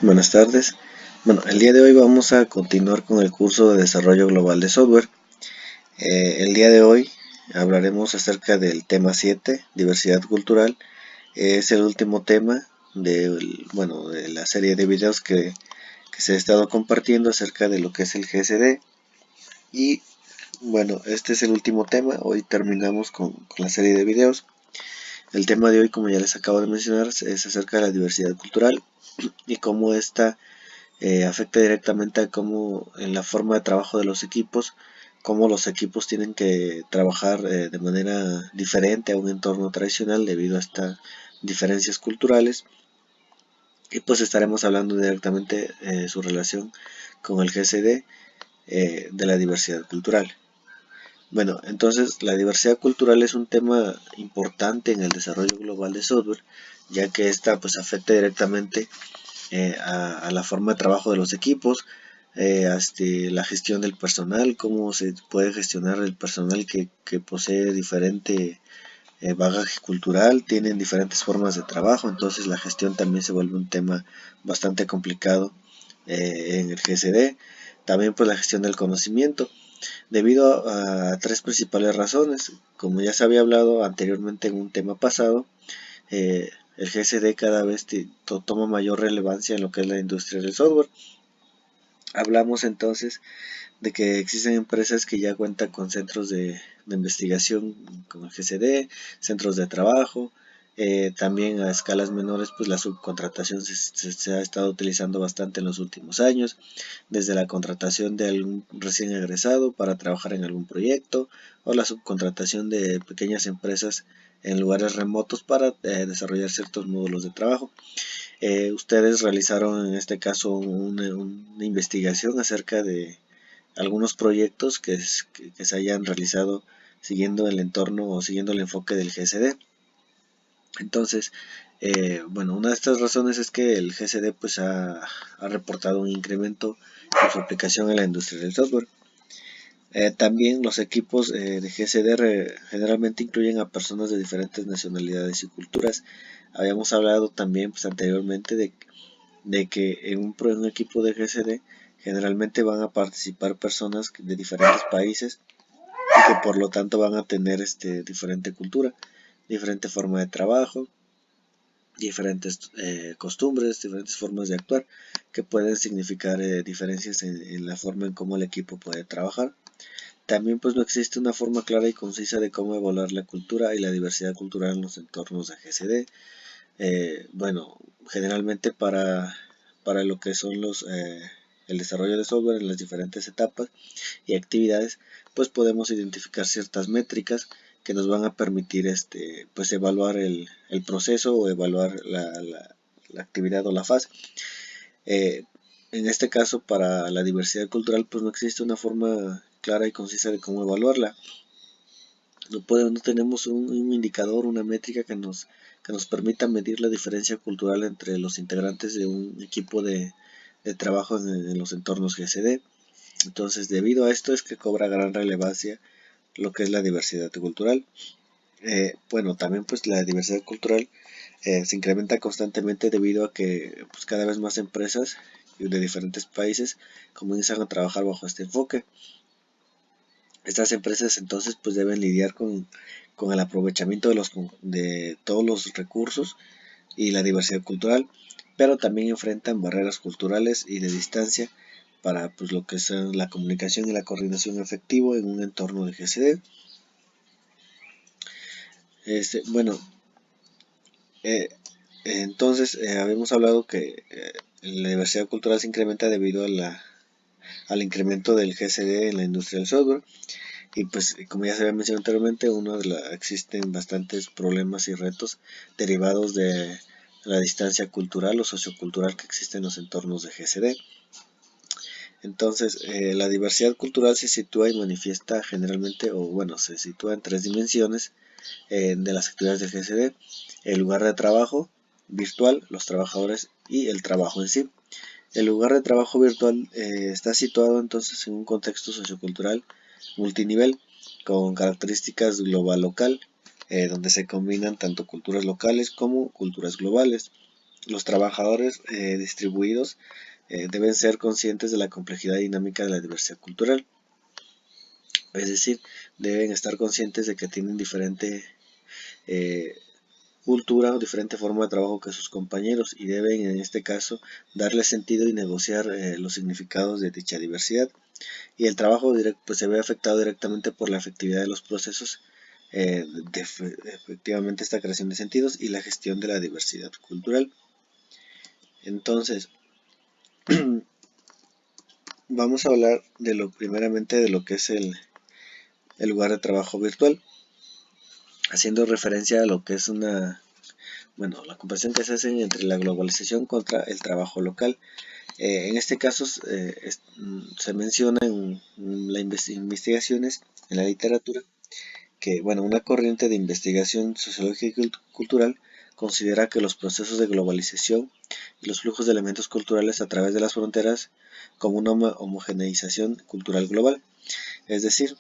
Buenas tardes. Bueno, el día de hoy vamos a continuar con el curso de desarrollo global de software. El día de hoy hablaremos acerca del tema 7, diversidad cultural. Es el último tema de la serie de videos que se ha estado compartiendo acerca de lo que es el GSD. Y bueno, este es el último tema. Hoy terminamos con la serie de videos. El tema de hoy, como ya les acabo de mencionar, es acerca de la diversidad cultural y cómo esta afecta directamente a cómo en la forma de trabajo de los equipos, cómo los equipos tienen que trabajar de manera diferente a un entorno tradicional debido a estas diferencias culturales. Y pues estaremos hablando directamente su relación con el GSD de la diversidad cultural. Bueno, entonces la diversidad cultural es un tema importante en el desarrollo global de software, ya que esta pues afecta directamente a la forma de trabajo de los equipos, hasta la gestión del personal, cómo se puede gestionar el personal que posee diferente bagaje cultural, tienen diferentes formas de trabajo, entonces la gestión también se vuelve un tema bastante complicado en el GSD. También pues la gestión del conocimiento, debido a tres principales razones. Como ya se había hablado anteriormente en un tema pasado, el GSD cada vez toma mayor relevancia en lo que es la industria del software. Hablamos entonces de que existen empresas que ya cuentan con centros de investigación con el GSD, centros de trabajo, también a escalas menores pues la subcontratación se ha estado utilizando bastante en los últimos años, desde la contratación de algún recién egresado para trabajar en algún proyecto o la subcontratación de pequeñas empresas en lugares remotos para desarrollar ciertos módulos de trabajo. Ustedes realizaron en este caso una investigación acerca de algunos proyectos que se hayan realizado siguiendo el entorno o siguiendo el enfoque del GSD. Entonces, bueno, una de estas razones es que el GSD pues ha reportado un incremento en su aplicación en la industria del software. También los equipos de GSD generalmente incluyen a personas de diferentes nacionalidades y culturas. Habíamos hablado también pues, anteriormente de que en un equipo de GSD generalmente van a participar personas de diferentes países y que por lo tanto van a tener diferente cultura, diferente forma de trabajo, diferentes costumbres, diferentes formas de actuar que pueden significar diferencias en la forma en cómo el equipo puede trabajar. También pues no existe una forma clara y concisa de cómo evaluar la cultura y la diversidad cultural en los entornos de GSD. Bueno, generalmente para lo que son el desarrollo de software en las diferentes etapas y actividades, pues podemos identificar ciertas métricas que nos van a permitir pues evaluar el proceso o evaluar la actividad o la fase. Eh, en este caso, para la diversidad cultural, pues no existe una forma clara y concisa de cómo evaluarla. No tenemos un indicador, una métrica que nos permita medir la diferencia cultural entre los integrantes de un equipo de trabajo en los entornos GSD. Entonces, debido a esto es que cobra gran relevancia lo que es la diversidad cultural. Bueno, también pues la diversidad cultural se incrementa constantemente debido a que pues, cada vez más empresas de diferentes países comienzan a trabajar bajo este enfoque. Estas empresas entonces pues deben lidiar con el aprovechamiento de todos los recursos y la diversidad cultural, pero también enfrentan barreras culturales y de distancia para pues, lo que es la comunicación y la coordinación efectivo en un entorno de GSD. Bueno, entonces habíamos hablado que la diversidad cultural se incrementa debido al incremento del GSD en la industria del software. Y pues como ya se había mencionado anteriormente, existen bastantes problemas y retos derivados de la distancia cultural o sociocultural que existe en los entornos de GSD. Entonces, la diversidad cultural se sitúa y manifiesta generalmente, o bueno, se sitúa en tres dimensiones de las actividades del GSD: el lugar de trabajo virtual, los trabajadores y el trabajo en sí. El lugar de trabajo virtual está situado entonces en un contexto sociocultural multinivel con características global local, donde se combinan tanto culturas locales como culturas globales. Los trabajadores distribuidos deben ser conscientes de la complejidad dinámica de la diversidad cultural, es decir, deben estar conscientes de que tienen diferente cultura o diferente forma de trabajo que sus compañeros y deben en este caso darle sentido y negociar los significados de dicha diversidad. Y el trabajo pues, se ve afectado directamente por la efectividad de los procesos de efectivamente esta creación de sentidos y la gestión de la diversidad cultural. Entonces, vamos a hablar de primeramente de lo que es el lugar de trabajo virtual, haciendo referencia a lo que es la comparación que se hace entre la globalización contra el trabajo local. En este caso se menciona en las investigaciones, en la literatura, que una corriente de investigación sociológica y cultural considera que los procesos de globalización y los flujos de elementos culturales a través de las fronteras como una homogeneización cultural global. Es decir,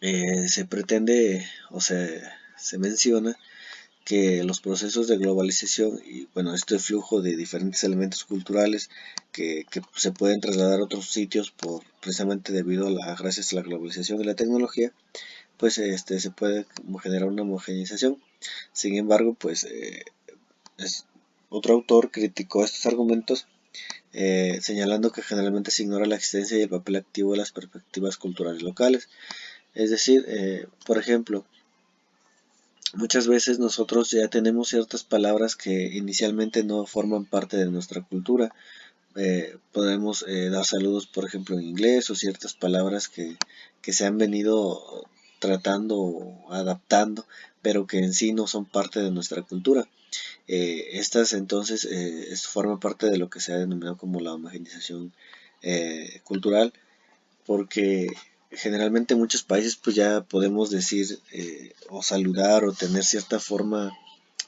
se pretende o se menciona que los procesos de globalización y este flujo de diferentes elementos culturales que se pueden trasladar a otros sitios precisamente debido gracias a la globalización y la tecnología, pues se puede generar una homogeneización. Sin embargo, otro autor criticó estos argumentos señalando que generalmente se ignora la existencia y el papel activo de las perspectivas culturales locales. Es decir, por ejemplo, muchas veces nosotros ya tenemos ciertas palabras que inicialmente no forman parte de nuestra cultura. Podemos dar saludos, por ejemplo, en inglés, o ciertas palabras que se han venido tratando o adaptando, pero que en sí no son parte de nuestra cultura. Estas entonces forman parte de lo que se ha denominado como la homogeneización cultural, porque generalmente en muchos países pues ya podemos decir o saludar o tener cierta forma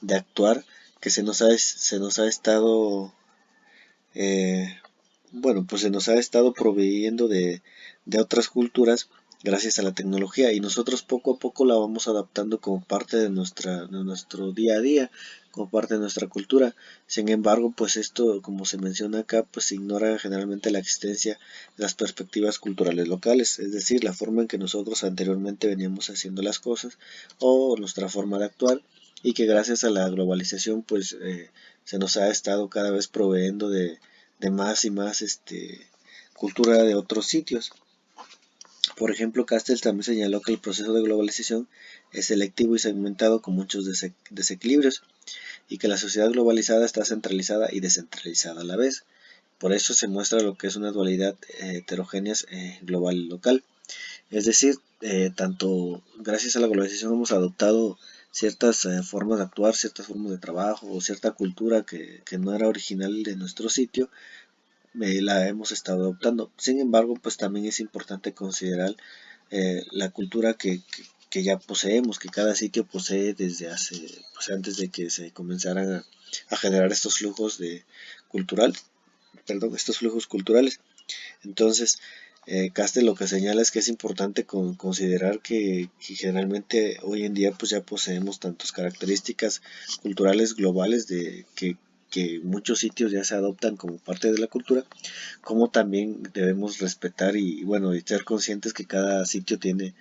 de actuar que se nos ha estado pues se nos ha estado proveyendo de otras culturas gracias a la tecnología y nosotros poco a poco la vamos adaptando como parte de nuestro día a día, como parte de nuestra cultura. Sin embargo, pues esto, como se menciona acá, pues se ignora generalmente la existencia de las perspectivas culturales locales, es decir, la forma en que nosotros anteriormente veníamos haciendo las cosas o nuestra forma de actuar, y que gracias a la globalización pues se nos ha estado cada vez proveyendo de más y más cultura de otros sitios. Por ejemplo, Castells también señaló que el proceso de globalización es selectivo y segmentado con muchos desequilibrios y que la sociedad globalizada está centralizada y descentralizada a la vez. Por eso se muestra lo que es una dualidad heterogénea global y local. Es decir, tanto gracias a la globalización hemos adoptado ciertas formas de actuar, ciertas formas de trabajo o cierta cultura que no era original de nuestro sitio, la hemos estado adoptando. Sin embargo, pues también es importante considerar la cultura que ya poseemos, que cada sitio posee desde antes de que se comenzaran a generar estos flujos estos flujos culturales. Entonces, Castel lo que señala es que es importante considerar que generalmente hoy en día pues ya poseemos tantas características culturales globales que muchos sitios ya se adoptan como parte de la cultura, como también debemos respetar y ser conscientes que cada sitio tiene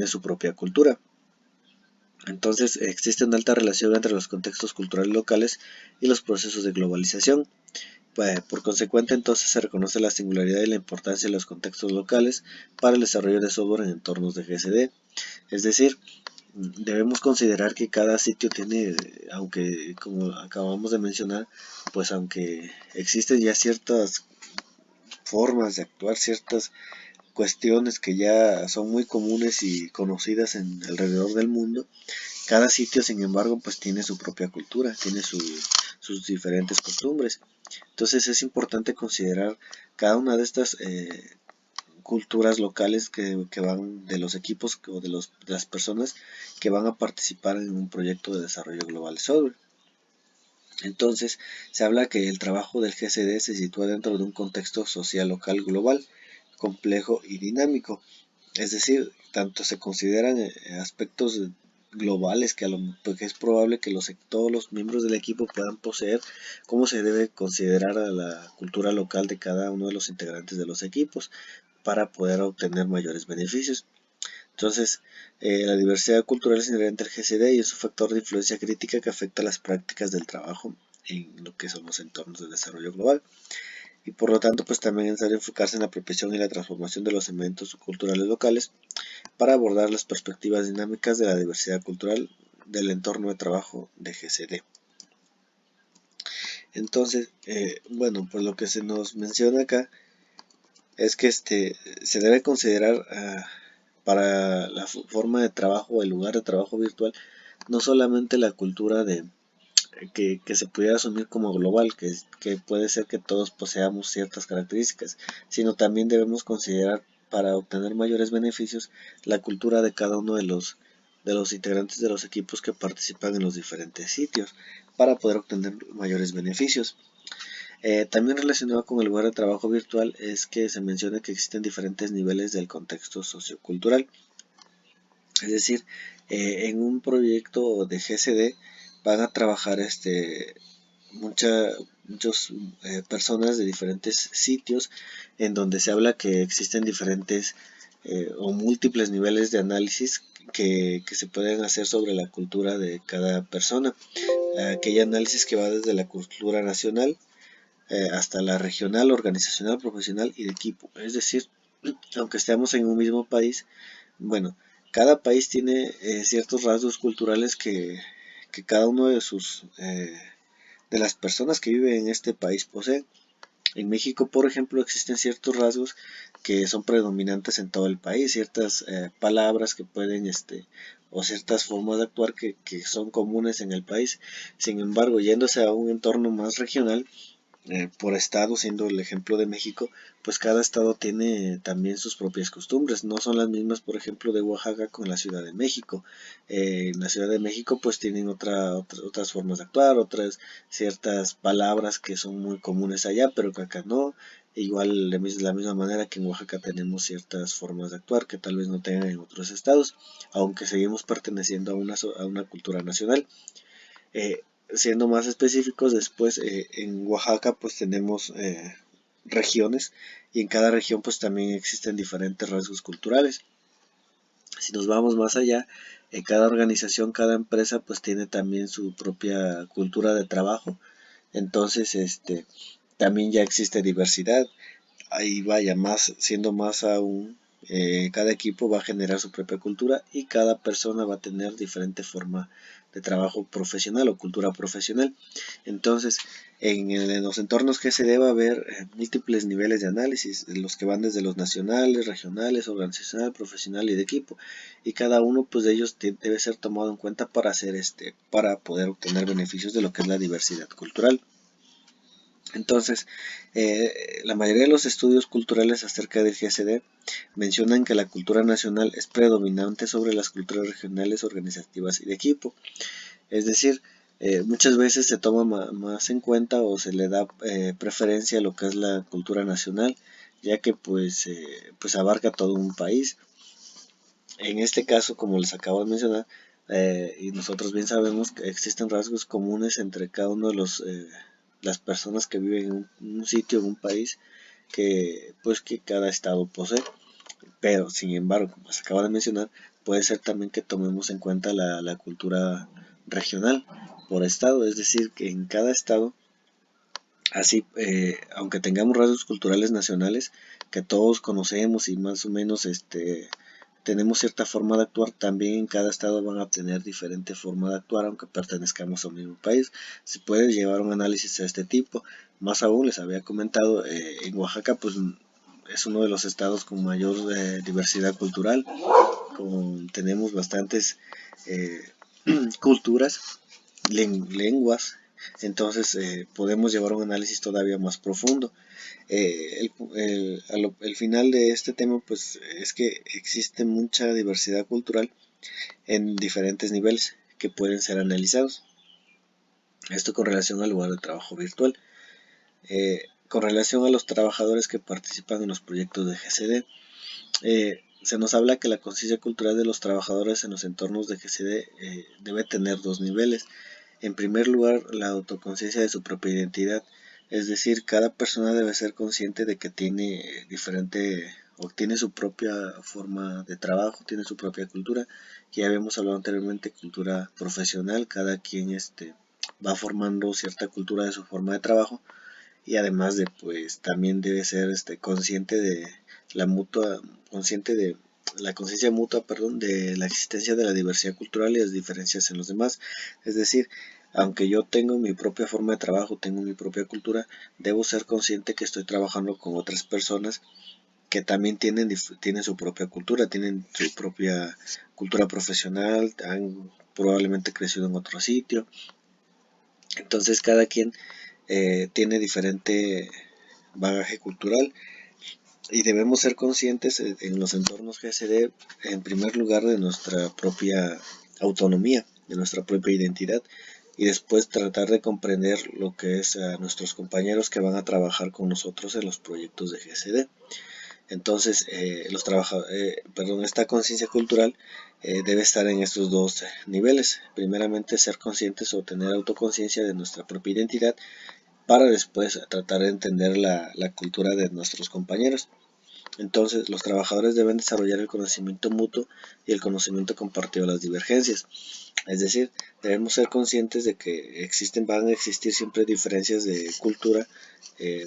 su propia cultura. Entonces existe una alta relación entre los contextos culturales locales y los procesos de globalización. Por consecuente, entonces se reconoce la singularidad y la importancia de los contextos locales para el desarrollo de software en entornos de GSD. Es decir, debemos considerar que cada sitio tiene, aunque como acabamos de mencionar, pues aunque existen ya ciertas formas de actuar, ciertas cuestiones que ya son muy comunes y conocidas alrededor del mundo, cada sitio, sin embargo, pues tiene su propia cultura, tiene sus diferentes costumbres. Entonces es importante considerar cada una de estas culturas locales que van de los equipos o de las personas que van a participar en un proyecto de desarrollo global de software. Entonces se habla que el trabajo del GSD se sitúa dentro de un contexto social local global, complejo y dinámico. Es decir, tanto se consideran aspectos globales que es probable que todos los miembros del equipo puedan poseer, cómo se debe considerar a la cultura local de cada uno de los integrantes de los equipos para poder obtener mayores beneficios. Entonces, la diversidad cultural es inherente al GCD y es un factor de influencia crítica que afecta las prácticas del trabajo en lo que son los entornos de desarrollo global. Y por lo tanto, pues también es necesario enfocarse en la apropiación y la transformación de los elementos culturales locales para abordar las perspectivas dinámicas de la diversidad cultural del entorno de trabajo de GCD. Entonces, bueno, pues lo que se nos menciona acá es que se debe considerar para la forma de trabajo o el lugar de trabajo virtual no solamente la cultura que se pudiera asumir como global, que puede ser que todos poseamos ciertas características, sino también debemos considerar para obtener mayores beneficios la cultura de cada uno de los integrantes de los equipos que participan en los diferentes sitios para poder obtener mayores beneficios. También relacionado con el lugar de trabajo virtual es que se menciona que existen diferentes niveles del contexto sociocultural. Es decir, en un proyecto de GCD van a trabajar muchas personas de diferentes sitios en donde se habla que existen diferentes o múltiples niveles de análisis que se pueden hacer sobre la cultura de cada persona. Aquella análisis que va desde la cultura nacional hasta la regional, organizacional, profesional y de equipo. Es decir, aunque estemos en un mismo país, bueno, cada país tiene ciertos rasgos culturales que cada uno de las personas que viven en este país poseen. En México, por ejemplo, existen ciertos rasgos que son predominantes en todo el país, ciertas palabras que pueden, o ciertas formas de actuar que son comunes en el país. Sin embargo, yéndose a un entorno más regional, por estado, siendo el ejemplo de México, pues cada estado tiene también sus propias costumbres. No son las mismas, por ejemplo, de Oaxaca con la Ciudad de México. En la Ciudad de México pues tienen otras formas de actuar, otras ciertas palabras que son muy comunes allá, pero que acá no. Igual de la misma manera que en Oaxaca tenemos ciertas formas de actuar que tal vez no tengan en otros estados, aunque seguimos perteneciendo a una cultura nacional. Eh, Siendo más específicos, después en Oaxaca pues tenemos regiones y en cada región pues también existen diferentes rasgos culturales. Si nos vamos más allá, cada organización, cada empresa pues tiene también su propia cultura de trabajo. Entonces, también ya existe diversidad. Ahí vaya, siendo más aún, cada equipo va a generar su propia cultura y cada persona va a tener diferente forma de trabajo profesional o cultura profesional. Entonces, en los entornos que se debe haber múltiples niveles de análisis, los que van desde los nacionales, regionales, organizacional, profesional y de equipo, y cada uno pues de ellos debe ser tomado en cuenta para para poder obtener beneficios de lo que es la diversidad cultural. Entonces, la mayoría de los estudios culturales acerca del GCD mencionan que la cultura nacional es predominante sobre las culturas regionales, organizativas y de equipo. Es decir, muchas veces se toma más en cuenta o se le da preferencia a lo que es la cultura nacional, ya que pues abarca todo un país. En este caso, como les acabo de mencionar, y nosotros bien sabemos que existen rasgos comunes entre cada uno de las personas que viven en un sitio, en un país, que cada estado posee. Pero, sin embargo, como se acaba de mencionar, puede ser también que tomemos en cuenta la cultura regional por estado, es decir, que en cada estado, así, aunque tengamos rasgos culturales nacionales que todos conocemos y más o menos tenemos cierta forma de actuar, también en cada estado van a tener diferente forma de actuar aunque pertenezcamos a un mismo país. Se puede llevar un análisis a este tipo. Más aún, les había comentado, en Oaxaca pues es uno de los estados con mayor diversidad cultural, tenemos bastantes eh, culturas, lenguas, entonces podemos llevar un análisis todavía más profundo. El final de este tema pues es que existe mucha diversidad cultural en diferentes niveles que pueden ser analizados. Esto con relación al lugar de trabajo virtual. Con relación a los trabajadores que participan en los proyectos de GCD, se nos habla que la conciencia cultural de los trabajadores en los entornos de GCD debe tener dos niveles. En primer lugar, la autoconciencia de su propia identidad, es decir, cada persona debe ser consciente de que tiene o tiene su propia forma de trabajo, tiene su propia cultura, que ya habíamos hablado anteriormente, cultura profesional, cada quien va formando cierta cultura de su forma de trabajo, y además de pues también debe ser consciente de la mutua, consciente de la conciencia mutua, perdón, de la existencia de la diversidad cultural y las diferencias en los demás. Es decir, aunque yo tengo mi propia forma de trabajo, tengo mi propia cultura, debo ser consciente que estoy trabajando con otras personas que también tienen su propia cultura, tienen su propia cultura profesional, han probablemente crecido en otro sitio. Entonces cada quien tiene diferente bagaje cultural y debemos ser conscientes en los entornos GSD, en primer lugar, de nuestra propia autonomía, de nuestra propia identidad, y después tratar de comprender lo que es a nuestros compañeros que van a trabajar con nosotros en los proyectos de GSD. Entonces, esta conciencia cultural debe estar en estos dos niveles. Primeramente, ser conscientes o tener autoconciencia de nuestra propia identidad, para después tratar de entender la cultura de nuestros compañeros. Entonces, los trabajadores deben desarrollar el conocimiento mutuo y el conocimiento compartido de las divergencias. Es decir, debemos ser conscientes de que van a existir siempre diferencias de cultura,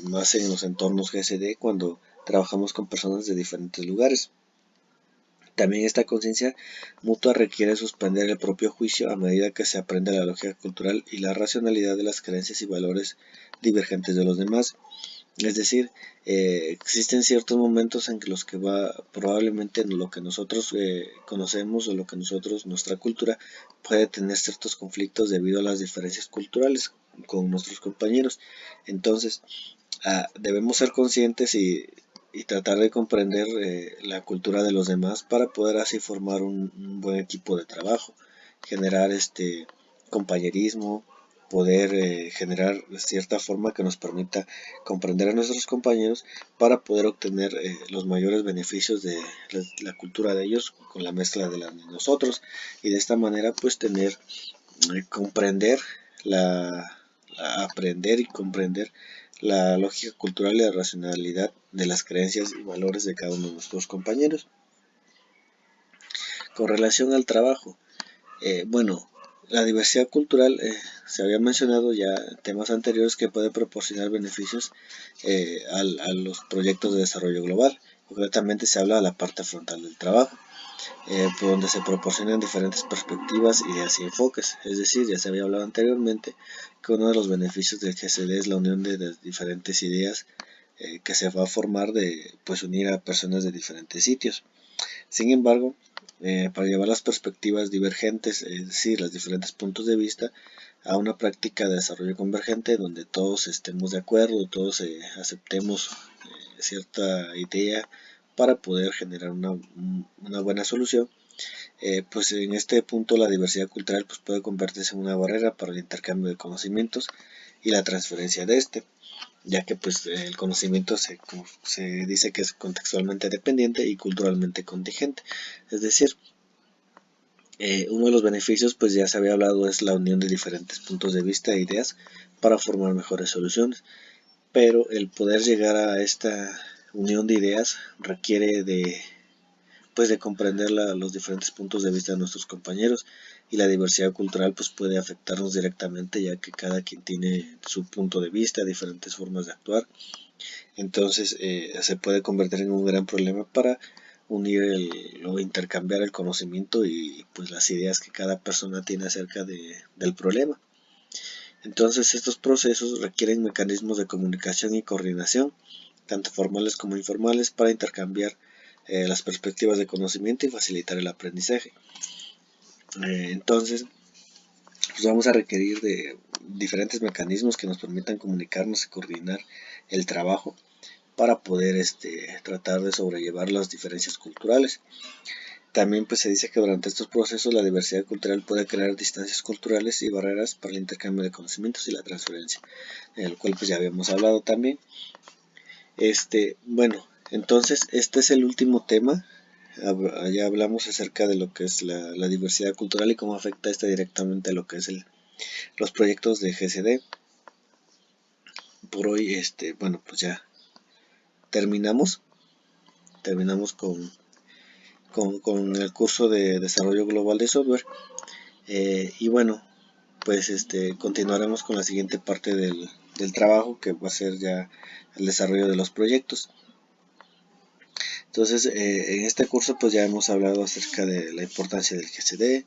más en los entornos GSD cuando trabajamos con personas de diferentes lugares. También esta conciencia mutua requiere suspender el propio juicio a medida que se aprende la lógica cultural y la racionalidad de las creencias y valores divergentes de los demás. Es decir, existen ciertos momentos en los que probablemente lo que nosotros conocemos o lo que nuestra cultura puede tener ciertos conflictos debido a las diferencias culturales con nuestros compañeros. Entonces, debemos ser conscientes y tratar de comprender la cultura de los demás para poder así formar un buen equipo de trabajo, generar compañerismo, poder generar cierta forma que nos permita comprender a nuestros compañeros para poder obtener los mayores beneficios de la cultura de ellos con la mezcla de la de nosotros, y de esta manera pues comprender aprender y comprender la lógica cultural y la racionalidad de las creencias y valores de cada uno de nuestros compañeros. Con relación al trabajo, la diversidad cultural se había mencionado ya en temas anteriores que puede proporcionar beneficios a los proyectos de desarrollo global. Concretamente se habla de la parte frontal del trabajo, por donde se proporcionan diferentes perspectivas, ideas y enfoques. Es decir, ya se había hablado anteriormente que uno de los beneficios del GCD es la unión de las diferentes ideas que se va a formar de unir a personas de diferentes sitios. Sin embargo, para llevar las perspectivas divergentes, es decir, los diferentes puntos de vista, a una práctica de desarrollo convergente donde todos estemos de acuerdo, todos aceptemos cierta idea para poder generar una buena solución, pues en este punto la diversidad cultural puede convertirse en una barrera para el intercambio de conocimientos y la transferencia de ya que el conocimiento se dice que es contextualmente dependiente y culturalmente contingente. Es decir, uno de los beneficios, ya se había hablado, es la unión de diferentes puntos de vista e ideas para formar mejores soluciones, pero el poder llegar a esta unión de ideas requiere de comprender los diferentes puntos de vista de nuestros compañeros, y la diversidad cultural puede afectarnos directamente, ya que cada quien tiene su punto de vista, diferentes formas de actuar. Entonces se puede convertir en un gran problema para unir o intercambiar el conocimiento y las ideas que cada persona tiene acerca del problema. Entonces estos procesos requieren mecanismos de comunicación y coordinación, tanto formales como informales, para intercambiar las perspectivas de conocimiento y facilitar el aprendizaje. Entonces, vamos a requerir de diferentes mecanismos que nos permitan comunicarnos y coordinar el trabajo para poder tratar de sobrellevar las diferencias culturales. También se dice que durante estos procesos la diversidad cultural puede crear distancias culturales y barreras para el intercambio de conocimientos y la transferencia, en el cual ya habíamos hablado también. Entonces este es el último tema ya hablamos acerca de lo que es la diversidad cultural y cómo afecta directamente a lo que es los proyectos de GCD. Por hoy, bueno, pues ya terminamos con el curso de desarrollo global de software. Y bueno, pues continuaremos con la siguiente parte del trabajo, que va a ser ya el desarrollo de los proyectos. Entonces, en este curso pues ya hemos hablado acerca de la importancia del GCD,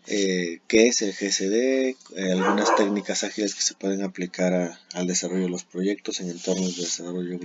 qué es el GCD, algunas técnicas ágiles que se pueden aplicar al desarrollo de los proyectos en entornos de desarrollo